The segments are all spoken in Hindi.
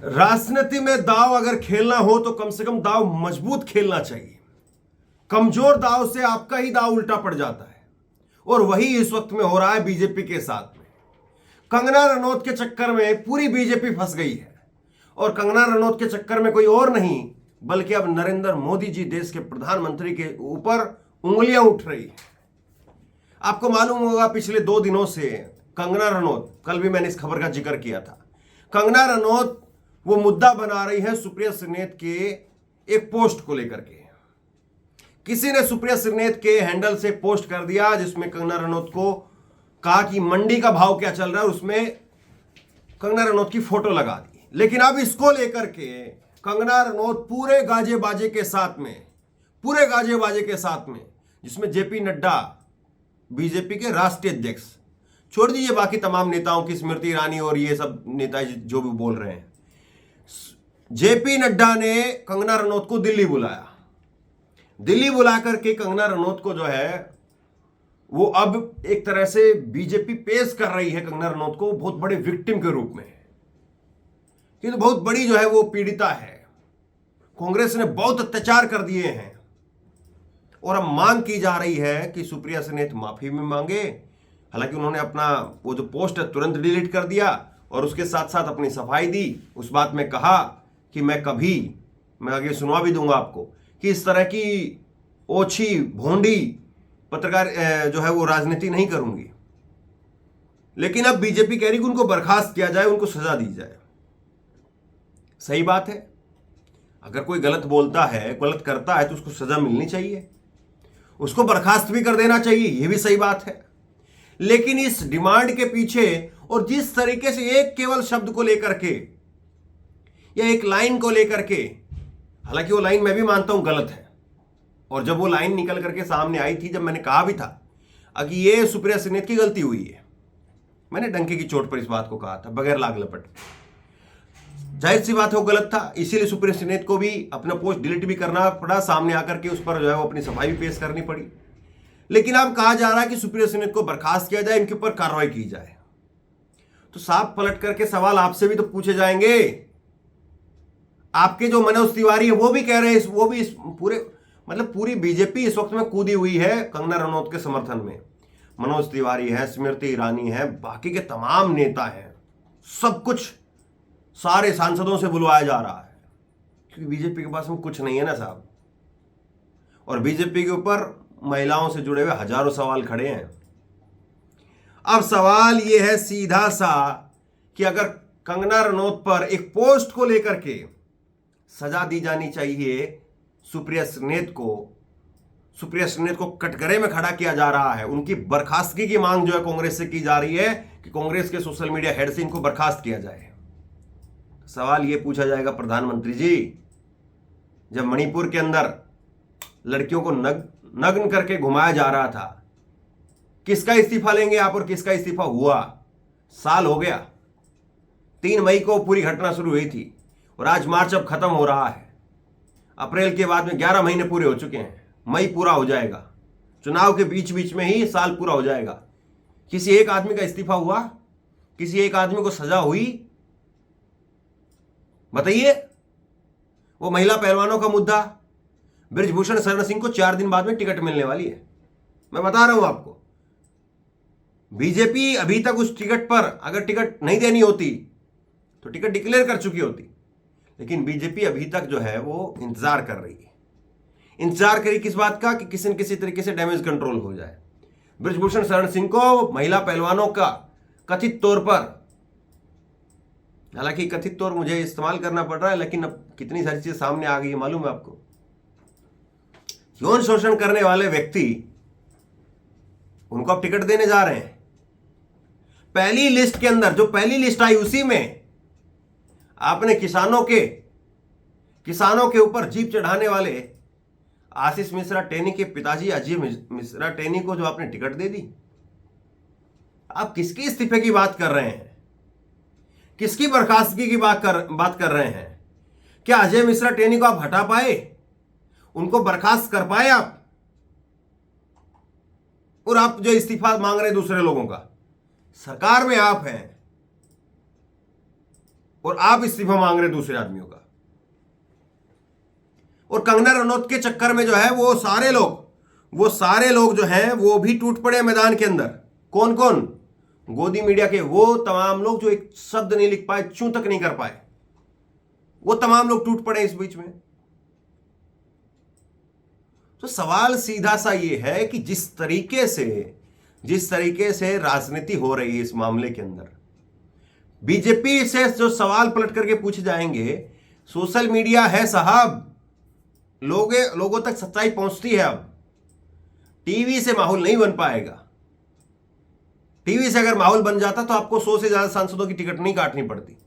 राजनीति में दाव अगर खेलना हो तो कम से कम दाव मजबूत खेलना चाहिए। कमजोर दाव से आपका ही दाव उल्टा पड़ जाता है और वही इस वक्त में हो रहा है बीजेपी के साथ में। कंगना रनौत के चक्कर में पूरी बीजेपी फंस गई है और कंगना रनौत के चक्कर में कोई और नहीं बल्कि अब नरेंद्र मोदी जी देश के प्रधानमंत्री के ऊपर उंगलियां उठ रही है। आपको मालूम होगा पिछले 2 दिनों से कंगना रनौत, कल भी मैंने इस खबर का जिक्र किया था, कंगना रनौत वो मुद्दा बना रही है सुप्रिया श्रीनेत के एक पोस्ट को लेकर के। किसी ने सुप्रिया श्रीनेत के हैंडल से पोस्ट कर दिया जिसमें कंगना रनौत को कहा कि मंडी का भाव क्या चल रहा है, उसमें कंगना रनौत की फोटो लगा दी। लेकिन अब इसको लेकर के कंगना रनौत पूरे गाजे बाजे के साथ में जिसमें जेपी नड्डा बीजेपी के राष्ट्रीय अध्यक्ष, छोड़ दीजिए बाकी तमाम नेताओं की, स्मृति ईरानी और ये सब नेता जो भी बोल रहे हैं, जेपी नड्डा ने कंगना रनौत को दिल्ली बुलाया। दिल्ली बुला करके कंगना रनौत को जो है वो अब एक तरह से बीजेपी पेश कर रही है कंगना रनौत को बहुत बड़े विक्टिम के रूप में, कि तो बहुत बड़ी जो है वो पीड़िता है, कांग्रेस ने बहुत अत्याचार कर दिए हैं और अब मांग की जा रही है कि सुप्रिया श्रीनेत माफी में मांगे। हालांकि उन्होंने अपना वो जो पोस्ट है तुरंत डिलीट कर दिया और उसके साथ साथ अपनी सफाई दी। उस बात में कहा कि मैं आगे सुनवा भी दूंगा आपको कि इस तरह की ओछी भोंडी पत्रकार जो है वो राजनीति नहीं करूंगी। लेकिन अब बीजेपी कह रही कि उनको बर्खास्त किया जाए, उनको सजा दी जाए। सही बात है, अगर कोई गलत बोलता है, गलत करता है तो उसको सजा मिलनी चाहिए, उसको बर्खास्त भी कर देना चाहिए, यह भी सही बात है। लेकिन इस डिमांड के पीछे और जिस तरीके से एक केवल शब्द को लेकर के या एक लाइन को लेकर के, हालांकि वो लाइन मैं भी मानता हूं गलत है, और जब वो लाइन निकल करके सामने आई थी, जब मैंने कहा भी था कि ये सुप्रिया श्रीनेत की गलती हुई है, मैंने डंके की चोट पर इस बात को कहा था बगैर लाग लपट। जाहिर सी बात है वो गलत था, इसीलिए सुप्रिया श्रीनेत को भी अपना पोस्ट डिलीट भी करना पड़ा, सामने आकर के उस पर जो है वो अपनी सफाई भी पेश करनी पड़ी। लेकिन अब कहा जा रहा है कि सुप्रिया श्रीनेत को बर्खास्त किया जाए, इनके ऊपर कार्रवाई की जाए। तो साफ पलट करके सवाल आपसे भी तो पूछे जाएंगे। आपके जो मनोज तिवारी है वो भी कह रहे हैं, वो भी इस पूरी बीजेपी इस वक्त में कूदी हुई है कंगना रनौत के समर्थन में। मनोज तिवारी है, स्मृति ईरानी है, बाकी के तमाम नेता हैं, सब कुछ सारे सांसदों से बुलवाया जा रहा है, क्योंकि बीजेपी के पास में कुछ नहीं है ना साहब। और बीजेपी के ऊपर महिलाओं से जुड़े हुए हजारों सवाल खड़े हैं। अब सवाल यह है सीधा सा कि अगर कंगना रनौत पर एक पोस्ट को लेकर के सजा दी जानी चाहिए सुप्रिया श्रीनेत को कटघरे में खड़ा किया जा रहा है, उनकी बर्खास्तगी की मांग जो है कांग्रेस से की जा रही है कि कांग्रेस के सोशल मीडिया हेड से इनको बर्खास्त किया जाए। सवाल यह पूछा जाएगा, प्रधानमंत्री जी, जब मणिपुर के अंदर लड़कियों को नग्न करके घुमाया जा रहा था, किसका इस्तीफा लेंगे आप और किसका इस्तीफा हुआ? साल हो गया, 3 मई को पूरी घटना शुरू हुई थी और आज मार्च अब खत्म हो रहा है। अप्रैल के बाद में 11 महीने पूरे हो चुके हैं, मई पूरा हो जाएगा, चुनाव के बीच बीच में ही साल पूरा हो जाएगा। किसी एक आदमी का इस्तीफा हुआ? किसी एक आदमी को सजा हुई? बताइए। वो महिला पहलवानों का मुद्दा, बृजभूषण शरण सिंह को 4 दिन बाद में टिकट मिलने वाली है। मैं बता रहा हूं आपको, बीजेपी अभी तक उस टिकट पर अगर टिकट नहीं देनी होती तो टिकट डिक्लेयर कर चुकी होती, लेकिन बीजेपी अभी तक जो है वो इंतजार कर रही है। इंतजार करी किस बात का? कि किसी न किसी तरीके से डैमेज कंट्रोल हो जाए। बृजभूषण शरण सिंह को महिला पहलवानों का कथित तौर पर, हालांकि कथित तौर मुझे इस्तेमाल करना पड़ रहा है, लेकिन अब कितनी सारी चीजें सामने आ गई है मालूम है आपको। यौन शोषण करने वाले व्यक्ति, उनको अब टिकट देने जा रहे हैं। पहली लिस्ट के अंदर, जो पहली लिस्ट आई उसी में आपने किसानों के ऊपर जीप चढ़ाने वाले आशीष मिश्रा टेनी के पिताजी अजय मिश्रा टेनी को जो आपने टिकट दे दी। आप किसके इस्तीफे की बात कर रहे हैं? किसकी बर्खास्तगी की बात कर रहे हैं? क्या अजय मिश्रा टेनी को आप हटा पाए? उनको बर्खास्त कर पाए आप? और आप जो इस्तीफा मांग रहे हैं दूसरे लोगों का, सरकार में आप हैं, और आप इस्तीफा मांग रहे दूसरे आदमियों का। और कंगना रनौत के चक्कर में जो है वो सारे लोग जो हैं वो भी टूट पड़े मैदान के अंदर। कौन कौन? गोदी मीडिया के वो तमाम लोग जो एक शब्द नहीं लिख पाए, चूं तक नहीं कर पाए, वो तमाम लोग टूट पड़े इस बीच में। तो सवाल सीधा सा ये है कि जिस तरीके से राजनीति हो रही है इस मामले के अंदर, बीजेपी से जो सवाल पलट करके पूछे जाएंगे, सोशल मीडिया है साहब, लोगों तक सच्चाई पहुंचती है। अब टीवी से माहौल नहीं बन पाएगा। टीवी से अगर माहौल बन जाता तो आपको 100 से ज्यादा सांसदों की टिकट नहीं काटनी पड़ती।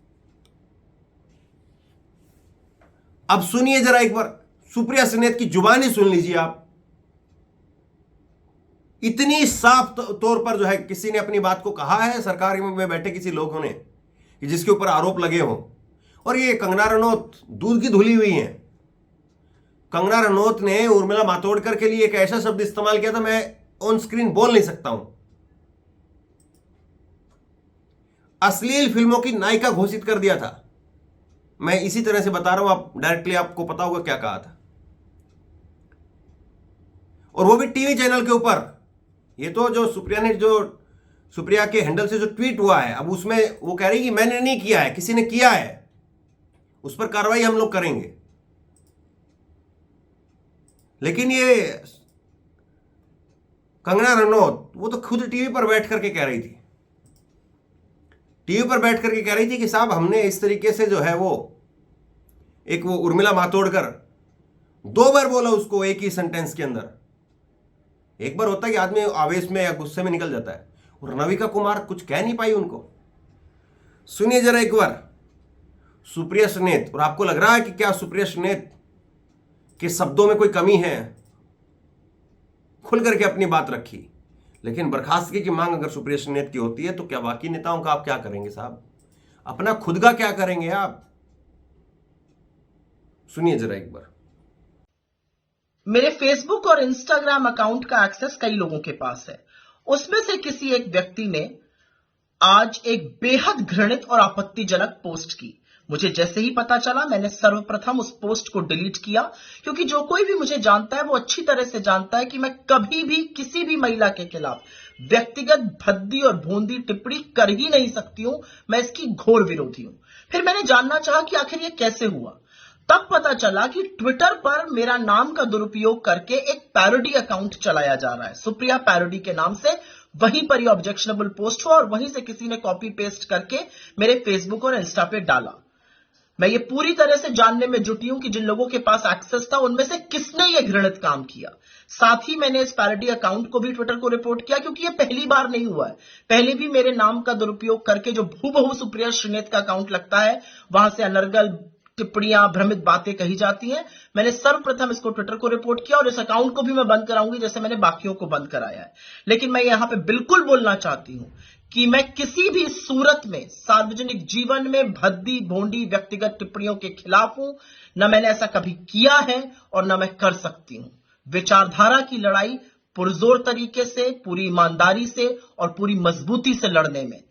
अब सुनिए जरा एक बार, सुप्रिया सुनेत की जुबानी सुन लीजिए आप। इतनी साफ तौर पर जो है किसी ने अपनी बात को कहा है सरकार में बैठे किसी लोगों ने कि जिसके ऊपर आरोप लगे हों। और ये कंगना रनौत दूध की धुली हुई हैं। कंगना रनौत ने उर्मिला मातोंडकर के लिए एक ऐसा शब्द इस्तेमाल किया था, मैं ऑन स्क्रीन बोल नहीं सकता हूं। अश्लील फिल्मों की नायिका घोषित कर दिया था। मैं इसी तरह से बता रहा हूं, आप डायरेक्टली आपको पता होगा क्या कहा था, और वो भी टीवी चैनल के ऊपर। ये तो जो सुप्रिया के हैंडल से जो ट्वीट हुआ है, अब उसमें वो कह रही कि मैंने नहीं किया है, किसी ने किया है, उस पर कार्रवाई हम लोग करेंगे। लेकिन ये कंगना रनौत वो तो खुद टीवी पर बैठ करके कह रही थी, कि साहब हमने इस तरीके से जो है वो उर्मिला मातोंडकर 2 बार बोला उसको एक ही सेंटेंस के अंदर। एक बार होता है कि आदमी आवेश में या गुस्से में निकल जाता है, और नविका कुमार कुछ कह नहीं पाई उनको। सुनिए जरा एक बार सुप्रिया सुनेत, और आपको लग रहा है कि क्या सुप्रिया सुनेत के शब्दों में कोई कमी है, खुल करके अपनी बात रखी। लेकिन बर्खास्तगी की मांग अगर सुप्रिया सुनेत की होती है तो क्या बाकी नेताओं का आप क्या करेंगे साहब? अपना खुद का क्या करेंगे आप? सुनिए जरा एक बार। मेरे फेसबुक और इंस्टाग्राम अकाउंट का एक्सेस कई लोगों के पास है। उसमें से किसी एक व्यक्ति ने आज एक बेहद घृणित और आपत्तिजनक पोस्ट की। मुझे जैसे ही पता चला मैंने सर्वप्रथम उस पोस्ट को डिलीट किया, क्योंकि जो कोई भी मुझे जानता है वो अच्छी तरह से जानता है कि मैं कभी भी किसी भी महिला के खिलाफ व्यक्तिगत भद्दी और भोंदी टिप्पणी कर ही नहीं सकती हूं। मैं इसकी घोर विरोधी हूं। फिर मैंने जानना चाहा कि आखिर यह कैसे हुआ। तब पता चला कि ट्विटर पर मेरा नाम का दुरुपयोग करके एक पैरोडी अकाउंट चलाया जा रहा है, सुप्रिया पैरोडी के नाम से। वहीं पर यह ऑब्जेक्शनेबल पोस्ट हुआ और वहीं से किसी ने कॉपी पेस्ट करके मेरे फेसबुक और इंस्टा पे डाला। मैं ये पूरी तरह से जानने में जुटी हूं कि जिन लोगों के पास एक्सेस था उनमें से किसने ये घृणित काम किया। साथ ही मैंने इस पैरोडी अकाउंट को भी ट्विटर को रिपोर्ट किया, क्योंकि ये पहली बार नहीं हुआ है। पहले भी मेरे नाम का दुरुपयोग करके जो हूबहू सुप्रिया सुनेत का अकाउंट लगता है वहां से अनर्गल टिप्पणियां, भ्रमित बातें कही जाती हैं। मैंने सर्वप्रथम इसको ट्विटर को रिपोर्ट किया और इस अकाउंट को भी मैं बंद कराऊंगी जैसे मैंने बाकियों को बंद कराया है। लेकिन मैं यहां पे बिल्कुल बोलना चाहती हूं कि मैं किसी भी सूरत में सार्वजनिक जीवन में भद्दी भोंडी व्यक्तिगत टिप्पणियों के खिलाफ हूं। न मैंने ऐसा कभी किया है और न मैं कर सकती हूं। विचारधारा की लड़ाई पुरजोर तरीके से, पूरी ईमानदारी से और पूरी मजबूती से लड़ने में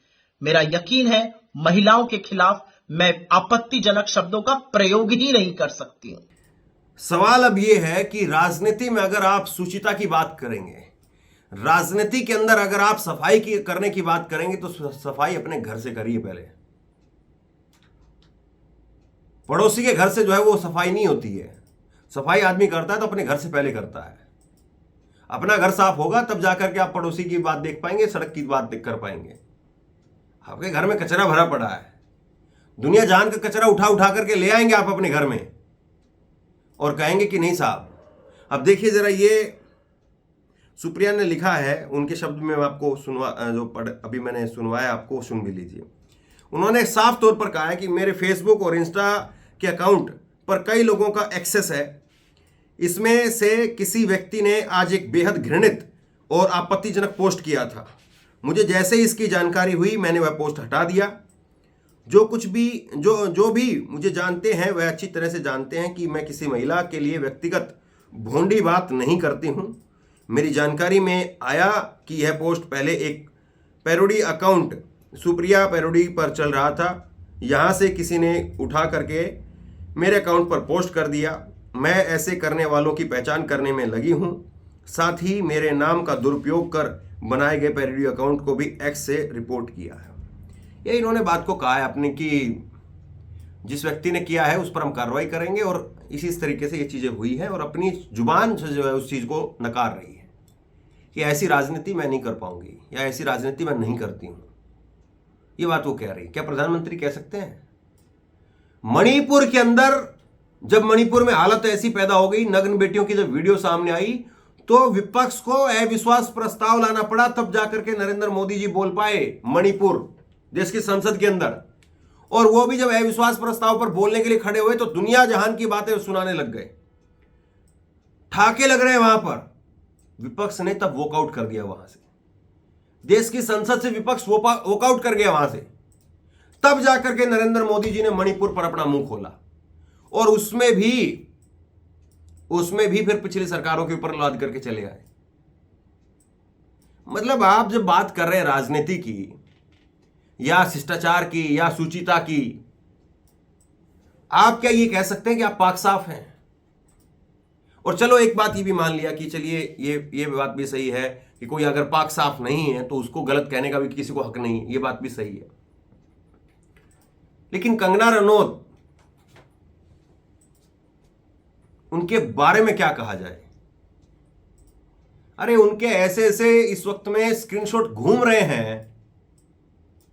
मेरा यकीन है महिलाओं के खिलाफ मैं आपत्तिजनक शब्दों का प्रयोग ही नहीं कर सकती हूं। सवाल अब यह है कि राजनीति में अगर आप सुचिता की बात करेंगे, राजनीति के अंदर अगर आप सफाई करने की बात करेंगे तो सफाई अपने घर से करिए। पहले पड़ोसी के घर से जो है वो सफाई नहीं होती है। सफाई आदमी करता है तो अपने घर से पहले करता है। अपना घर साफ होगा तब जाकर के आप पड़ोसी की बात देख पाएंगे, सड़क की बात देख कर पाएंगे। आपके घर में कचरा भरा पड़ा है, दुनिया जान का कचरा उठा उठा करके ले आएंगे आप अपने घर में और कहेंगे कि नहीं साहब। अब देखिए जरा, ये सुप्रिया ने लिखा है, उनके शब्द में मैं आपको अभी मैंने सुनवाया, आपको सुन भी लीजिए। उन्होंने साफ तौर पर कहा है कि मेरे फेसबुक और इंस्टा के अकाउंट पर कई लोगों का एक्सेस है। इसमें से किसी व्यक्ति ने आज एक बेहद घृणित और आपत्तिजनक पोस्ट किया था। मुझे जैसे ही इसकी जानकारी हुई मैंने वह पोस्ट हटा दिया। जो भी मुझे जानते हैं वह अच्छी तरह से जानते हैं कि मैं किसी महिला के लिए व्यक्तिगत भोंडी बात नहीं करती हूं। मेरी जानकारी में आया कि यह पोस्ट पहले एक पैरोडी अकाउंट सुप्रिया पैरोडी पर चल रहा था, यहाँ से किसी ने उठा करके मेरे अकाउंट पर पोस्ट कर दिया। मैं ऐसे करने वालों की पहचान करने में लगी हूँ। साथ ही मेरे नाम का दुरुपयोग कर बनाए गए पैरोडी अकाउंट को भी एक्स से रिपोर्ट किया है। ये इन्होंने बात को कहा है अपने कि जिस व्यक्ति ने किया है उस पर हम कार्रवाई करेंगे, और इसी तरीके से ये चीज़ें हुई हैं और अपनी जुबान से जो है उस चीज़ को नकार रही है कि ऐसी राजनीति मैं नहीं कर पाऊंगी या ऐसी राजनीति मैं नहीं करती हूँ। ये बात वो कह रही है। क्या प्रधानमंत्री कह सकते हैं? मणिपुर के अंदर जब मणिपुर में हालत ऐसी पैदा हो गई, नग्न बेटियों की जब वीडियो सामने आई तो विपक्ष को अविश्वास प्रस्ताव लाना पड़ा, तब जाकर के नरेंद्र मोदी जी बोल पाए मणिपुर देश की संसद के अंदर। और वो भी जब अविश्वास प्रस्ताव पर बोलने के लिए खड़े हुए तो दुनिया जहान की बातें सुनाने लग गए, ठाके लग रहे हैं वहां पर। विपक्ष ने तब वॉकआउट कर दिया वहां से, देश की संसद से विपक्ष वॉकआउट कर गया वहां से। तब जाकर के नरेंद्र मोदी जी ने मणिपुर पर अपना मुंह खोला, और उसमें भी फिर पिछली सरकारों के ऊपर लाद करके चले आए। मतलब आप जब बात कर रहे हैं राजनीति की या शिष्टाचार की या सुचिता की, आप क्या ये कह सकते हैं कि आप पाक साफ हैं? और चलो एक बात ये भी मान लिया कि चलिए ये बात भी सही है कि कोई अगर पाक साफ नहीं है तो उसको गलत कहने का भी किसी को हक नहीं, ये बात भी सही है। लेकिन कंगना रनौत, उनके बारे में क्या कहा जाए? अरे उनके ऐसे ऐसे इस वक्त में स्क्रीनशॉट घूम रहे हैं,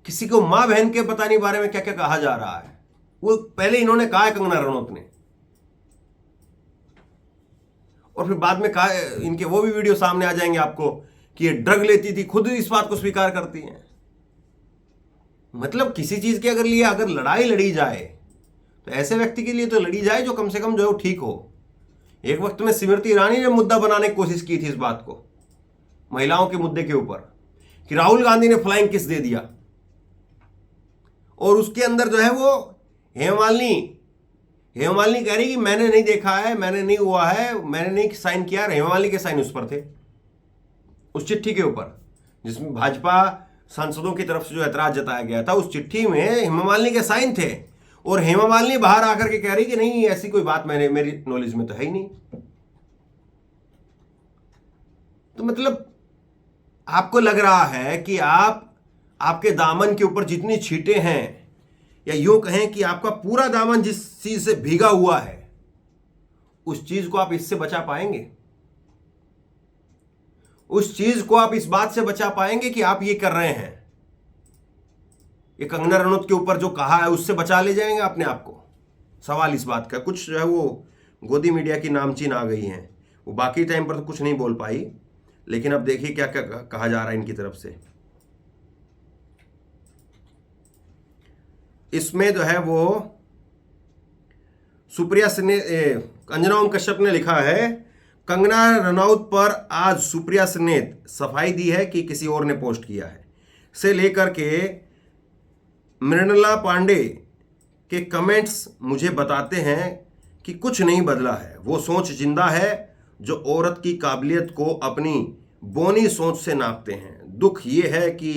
किसी को मां बहन के पता नहीं बारे में क्या क्या कहा जा रहा है। वो पहले इन्होंने कहा है कंगना रनौत ने, और फिर बाद में कहा, इनके वो भी वीडियो सामने आ जाएंगे आपको कि ये ड्रग लेती थी, खुद इस बात को स्वीकार करती हैं। मतलब किसी चीज के अगर लड़ाई लड़ी जाए तो ऐसे व्यक्ति के लिए तो लड़ी जाए जो कम से कम जो है वो ठीक हो। एक वक्त में स्मृति ईरानी ने मुद्दा बनाने की कोशिश की थी इस बात को, महिलाओं के मुद्दे के ऊपर, कि राहुल गांधी ने फ्लाइंग किस दे दिया, और उसके अंदर जो है वो हेमामालिनी कह रही कि मैंने नहीं देखा है, मैंने नहीं हुआ है, मैंने नहीं साइन किया। हेमामालिनी के साइन उस पर थे, उस चिट्ठी के ऊपर, जिसमें भाजपा सांसदों की तरफ से जो ऐतराज जताया गया था, उस चिट्ठी में हेमामालिनी के साइन थे। और हेमामालिनी बाहर आकर के कह रही कि नहीं, ऐसी कोई बात मेरी नॉलेज में तो है ही नहीं। तो मतलब आपको लग रहा है कि आपके दामन के ऊपर जितनी छींटें हैं, या यूं कहें कि आपका पूरा दामन जिस चीज से भीगा हुआ है, उस चीज को आप इससे बचा पाएंगे? उस चीज को आप इस बात से बचा पाएंगे कि आप ये कर रहे हैं, ये कंगना रनौत के ऊपर जो कहा है उससे बचा ले जाएंगे अपने आप को? सवाल इस बात का। कुछ जो है वो गोदी मीडिया की नामचीन आ गई हैं, वो बाकी टाइम पर तो कुछ नहीं बोल पाई, लेकिन अब देखिए क्या क्या कहा जा रहा है इनकी तरफ से। इसमें जो है वो सुप्रिया सिन्हा, अंजना ओम कश्यप ने लिखा है, कंगना रनौत पर आज सुप्रिया सिन्हा सफाई दी है कि किसी और ने पोस्ट किया है, से लेकर के मृणाला पांडे के कमेंट्स मुझे बताते हैं कि कुछ नहीं बदला है। वो सोच जिंदा है जो औरत की काबिलियत को अपनी बोनी सोच से नापते हैं। दुख ये है कि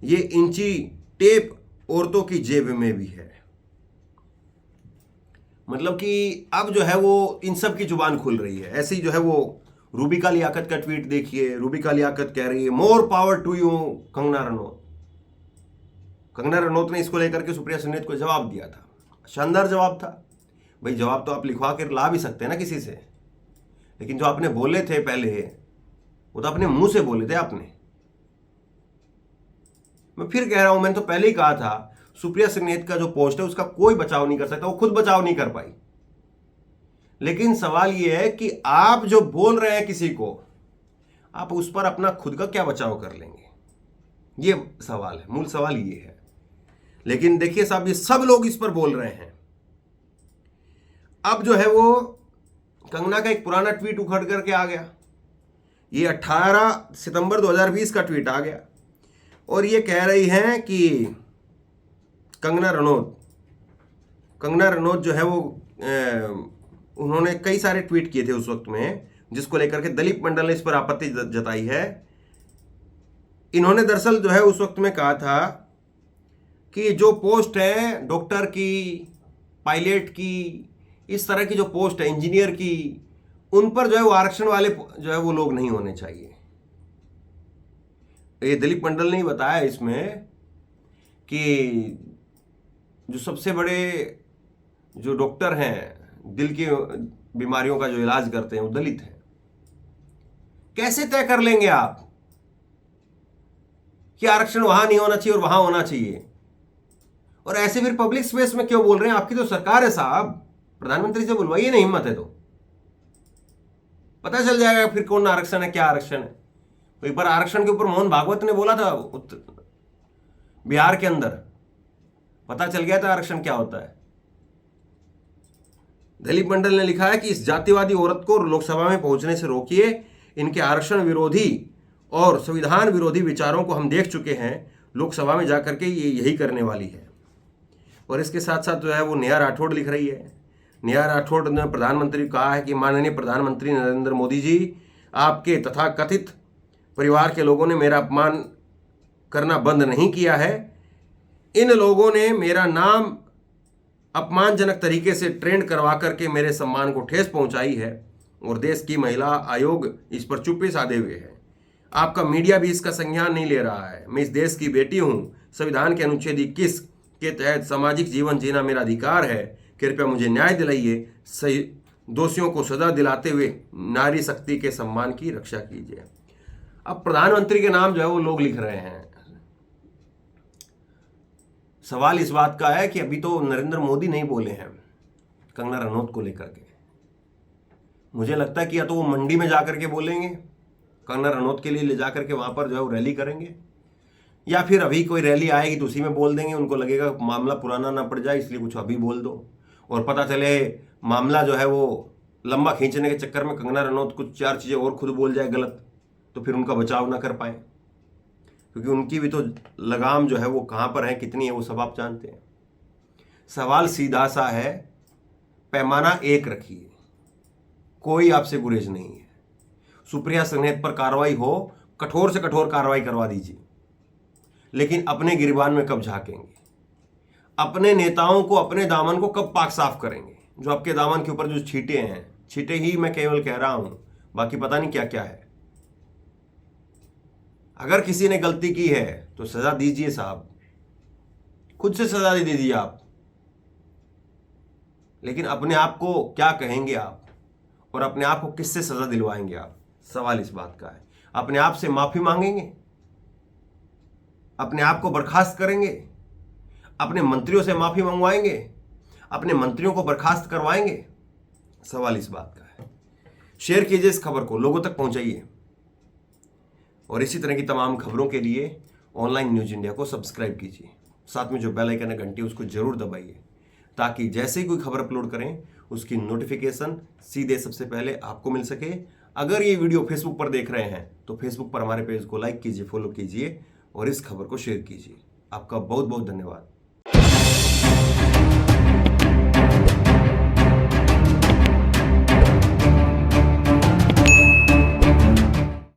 ये इंची टेप औरतों की जेब में भी है। मतलब कि अब जो है वो इन सब की जुबान खुल रही है। ऐसे ही जो है वो रूबिका लियाकत का ट्वीट देखिए, रूबिका लियाकत कह रही है more power to you Kangana Ranaut. Kangana Ranaut ने इसको लेकर के सुप्रिया सिन्हा को जवाब दिया था, शानदार जवाब था। भाई जवाब तो आप लिखवा कर ला भी सकते हैं ना किसी से, लेकिन जो आपने बोले थे पहले वो तो अपने मुंह से बोले थे आपने। मैं फिर कह रहा हूं, मैंने तो पहले ही कहा था सुप्रिया सिन्हा का जो पोस्ट है उसका कोई बचाव नहीं कर सकता, वो खुद बचाव नहीं कर पाई। लेकिन सवाल ये है कि आप जो बोल रहे हैं किसी को, आप उस पर अपना खुद का क्या बचाव कर लेंगे? ये सवाल है, मूल सवाल ये है। लेकिन देखिए साहब, ये सब लोग इस पर बोल रहे हैं। अब जो है वो कंगना का एक पुराना ट्वीट उखड़ करके आ गया। ये 18 सितंबर 2020 का ट्वीट आ गया, और ये कह रही हैं कि कंगना रनौत जो है वो उन्होंने कई सारे ट्वीट किए थे उस वक्त में, जिसको लेकर के दिलीप मंडल ने इस पर आपत्ति जताई है। इन्होंने दरअसल जो है उस वक्त में कहा था कि जो पोस्ट है डॉक्टर की, पायलट की, इस तरह की जो पोस्ट है इंजीनियर की, उन पर जो है वो आरक्षण वाले जो है वो लोग नहीं होने चाहिए। ये दिलीप मंडल ने ही बताया इसमें कि जो सबसे बड़े जो डॉक्टर हैं दिल की बीमारियों का जो इलाज करते हैं वो दलित हैं। कैसे तय कर लेंगे आप कि आरक्षण वहां नहीं होना चाहिए और वहां होना चाहिए? और ऐसे फिर पब्लिक स्पेस में क्यों बोल रहे हैं? आपकी तो सरकार है साहब, प्रधानमंत्री से बुलवाइए ना, हिम्मत है तो पता चल जाएगा फिर कौन आरक्षण है, क्या आरक्षण है। तो एक बार आरक्षण के ऊपर मोहन भागवत ने बोला था बिहार के अंदर, पता चल गया था आरक्षण क्या होता है। दिलीप मंडल ने लिखा है कि इस जातिवादी औरत को लोकसभा में पहुंचने से रोकिए, इनके आरक्षण विरोधी और संविधान विरोधी विचारों को हम देख चुके हैं, लोकसभा में जाकर के ये यही करने वाली है। और इसके साथ साथ जो है वो नेहा राठौड़ लिख रही है। नेहा राठौड़ ने प्रधानमंत्री को कहा है कि माननीय प्रधानमंत्री नरेंद्र मोदी जी, आपके तथाकथित परिवार के लोगों ने मेरा अपमान करना बंद नहीं किया है। इन लोगों ने मेरा नाम अपमानजनक तरीके से ट्रेंड करवा करके मेरे सम्मान को ठेस पहुंचाई है और देश की महिला आयोग इस पर चुप्पी साधे हुए है। आपका मीडिया भी इसका संज्ञान नहीं ले रहा है। मैं इस देश की बेटी हूं। संविधान के अनुच्छेद 21 के तहत सामाजिक जीवन जीना मेरा अधिकार है। कृपया मुझे न्याय दिलाइए। सही दोषियों को सजा दिलाते हुए नारी शक्ति के सम्मान की रक्षा कीजिए। अब प्रधानमंत्री के नाम जो है वो लोग लिख रहे हैं। सवाल इस बात का है कि अभी तो नरेंद्र मोदी नहीं बोले हैं कंगना रनौत को लेकर के। मुझे लगता है कि या तो वो मंडी में जाकर के बोलेंगे, कंगना रनौत के लिए ले जाकर के वहां पर जो है वो रैली करेंगे, या फिर अभी कोई रैली आएगी तो उसी में बोल देंगे। उनको लगेगा मामला पुराना ना पड़ जाए, इसलिए कुछ अभी बोल दो और पता चले मामला जो है वो लंबा खींचने के चक्कर में कंगना रनौत कुछ 4 चीजें और खुद बोल जाए गलत, तो फिर उनका बचाव ना कर पाए, क्योंकि उनकी भी तो लगाम जो है वो कहां पर है, कितनी है, वो सब आप जानते हैं। सवाल सीधा सा है, पैमाना एक रखिए, कोई आपसे गुरेज नहीं है। सुप्रिया संगनेत पर कार्रवाई हो, कठोर से कठोर कार्रवाई करवा दीजिए, लेकिन अपने गिरबान में कब झांकेंगे? अपने नेताओं को, अपने दामन को कब पाक साफ करेंगे? जो आपके दामन के ऊपर जो छींटे हैं, छींटे ही मैं केवल कह रहा हूं, बाकी पता नहीं क्या क्या है। अगर किसी ने गलती की है तो सजा दीजिए साहब, खुद से सजा दे दीजिए आप, लेकिन अपने आप को क्या कहेंगे आप और अपने आप को किससे सजा दिलवाएंगे आप? सवाल इस बात का है। अपने आप से माफी मांगेंगे, अपने आप को बर्खास्त करेंगे, अपने मंत्रियों से माफी मंगवाएंगे, अपने मंत्रियों को बर्खास्त करवाएंगे? सवाल इस बात का है। शेयर कीजिए इस खबर को, लोगों तक पहुंचाइए, और इसी तरह की तमाम खबरों के लिए ऑनलाइन न्यूज इंडिया को सब्सक्राइब कीजिए। साथ में जो बेल आइकन है घंटी, उसको जरूर दबाइए, ताकि जैसे ही कोई खबर अपलोड करें उसकी नोटिफिकेशन सीधे सबसे पहले आपको मिल सके। अगर ये वीडियो फेसबुक पर देख रहे हैं तो फेसबुक पर हमारे पेज को लाइक कीजिए, फॉलो कीजिए और इस खबर को शेयर कीजिए। आपका बहुत बहुत धन्यवाद।